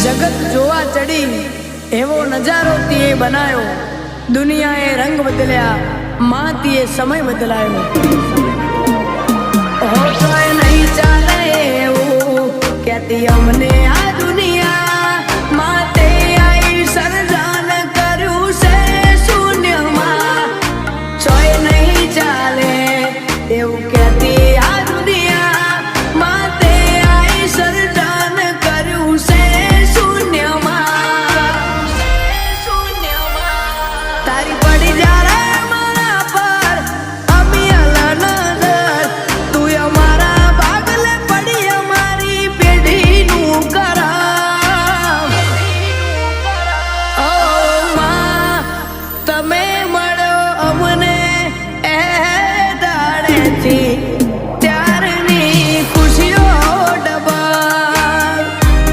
जगत जोवा चढ़ी एवो नजारो तिए बनायो, दुनियाए रंग बदलिया मां तिए समय बदलायो। हो तो नहीं चाले वो कहती हमने आ